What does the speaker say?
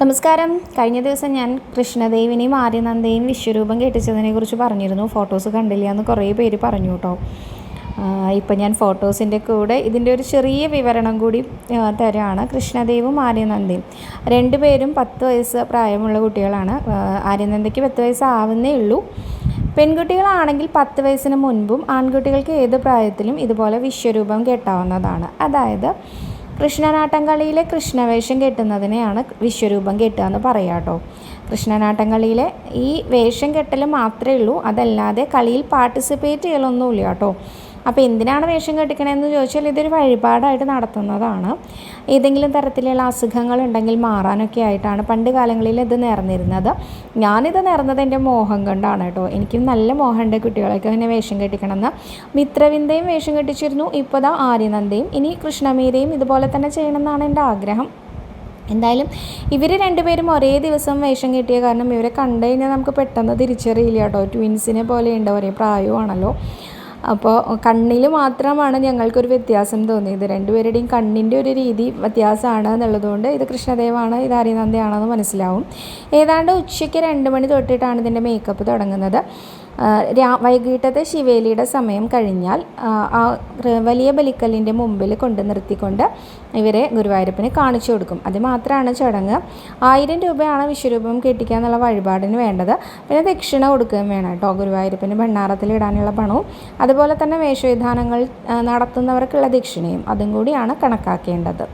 നമസ്കാരം. കഴിഞ്ഞ ദിവസം ഞാൻ കൃഷ്ണദേവിനെയും ആര്യനന്ദയും വിശ്വരൂപം കെട്ടിച്ചതിനെക്കുറിച്ച് പറഞ്ഞിരുന്നു. ഫോട്ടോസ് കണ്ടില്ല എന്ന് കുറേ പേര് പറഞ്ഞു കേട്ടോ. ഇപ്പം ഞാൻ ഫോട്ടോസിൻ്റെ കൂടെ ഇതിൻ്റെ ഒരു ചെറിയ വിവരണം കൂടി തരാണ്. കൃഷ്ണദേവും ആര്യനന്ദയും രണ്ടുപേരും 10 വയസ്സ് പ്രായമുള്ള കുട്ടികളാണ്. ആര്യനന്ദയ്ക്ക് 10 വയസ്സാവുന്നേ ഉള്ളൂ. പെൺകുട്ടികളാണെങ്കിൽ 10 വയസ്സിന് മുൻപും ആൺകുട്ടികൾക്ക് ഏത് പ്രായത്തിലും ഇതുപോലെ വിശ്വരൂപം കെട്ടാവുന്നതാണ്. അതായത് കൃഷ്ണനാട്ടംകളിയിലെ കൃഷ്ണവേഷം കെട്ടുന്നതിനെയാണ് വിശ്വരൂപം കെട്ടുക എന്ന് പറയാം കേട്ടോ. കൃഷ്ണനാട്ടംകളിയിലെ ഈ വേഷം കെട്ടൽ മാത്രമേ ഉള്ളൂ, അതല്ലാതെ കളിയിൽ പാർട്ടിസിപ്പേറ്റ് ചെയ്യലൊന്നുമില്ല കേട്ടോ. അപ്പോൾ എന്തിനാണ് വേഷം കെട്ടിക്കണമെന്ന് ചോദിച്ചാൽ ഇതൊരു വഴിപാടായിട്ട് നടത്തുന്നതാണ്. ഏതെങ്കിലും തരത്തിലുള്ള അസുഖങ്ങൾ ഉണ്ടെങ്കിൽ മാറാനൊക്കെ ആയിട്ടാണ് പണ്ട് കാലങ്ങളിൽ ഇത് നേർന്നിരുന്നത്. ഞാനിത് നേർന്നത് എൻ്റെ മോഹം കൊണ്ടാണ് കേട്ടോ. എനിക്കും നല്ല മോഹമുണ്ട് കുട്ടികളൊക്കെ ഇങ്ങനെ വേഷം കെട്ടിക്കണമെന്ന്. മിത്രവിന്ദയും വേഷം കെട്ടിച്ചിരുന്നു. ഇപ്പോൾ ദാ ആര്യനന്ദയും, ഇനി കൃഷ്ണമീരയും ഇതുപോലെ തന്നെ ചെയ്യണമെന്നാണ് എൻ്റെ ആഗ്രഹം. എന്തായാലും ഇവർ രണ്ടുപേരും ഒരേ ദിവസം വേഷം കെട്ടിയ കാരണം ഇവരെ കണ്ടു കഴിഞ്ഞാൽ നമുക്ക് പെട്ടെന്ന് തിരിച്ചറിയില്ല കേട്ടോ. ട്വിൻസിനെ പോലെയുണ്ട്, ഒരേ പ്രായമാണല്ലോ. അപ്പോൾ കണ്ണിൽ മാത്രമാണ് ഞങ്ങൾക്കൊരു വ്യത്യാസം തോന്നിയത്. രണ്ടുപേരുടെയും കണ്ണിൻ്റെ ഒരു രീതി വ്യത്യാസമാണ് എന്നുള്ളതുകൊണ്ട് ഇത് കൃഷ്ണദേവാണ്, ഇത് ആര്യനന്ദയാണെന്ന് മനസ്സിലാവും. ഏതാണ്ട് ഉച്ചയ്ക്ക് 2 മണി തൊട്ടിട്ടാണ് ഇതിൻ്റെ മേക്കപ്പ് തുടങ്ങുന്നത്. വൈകിട്ടത്തെ ശിവേലിയുടെ സമയം കഴിഞ്ഞാൽ ആ വലിയ ബലിക്കല്ലിൻ്റെ മുമ്പിൽ കൊണ്ട് നിർത്തിക്കൊണ്ട് ഇവരെ ഗുരുവായൂരപ്പന് കാണിച്ചു കൊടുക്കും. അത് മാത്രമാണ് ചടങ്ങ്. 1000 രൂപയാണ് വിശ്വരൂപം കെട്ടിക്കുക എന്നുള്ള വഴിപാടിന് വേണ്ടത്. പിന്നെ ദക്ഷിണ കൊടുക്കുകയും വേണം കേട്ടോ. ഗുരുവായൂരപ്പന് ഭണ്ണാരത്തിൽ ഇടാനുള്ള പണവും അതുപോലെ തന്നെ വേഷവിധാനങ്ങൾ നടത്തുന്നവർക്കുള്ള ദക്ഷിണയും അതും കൂടിയാണ് കണക്കാക്കേണ്ടത്.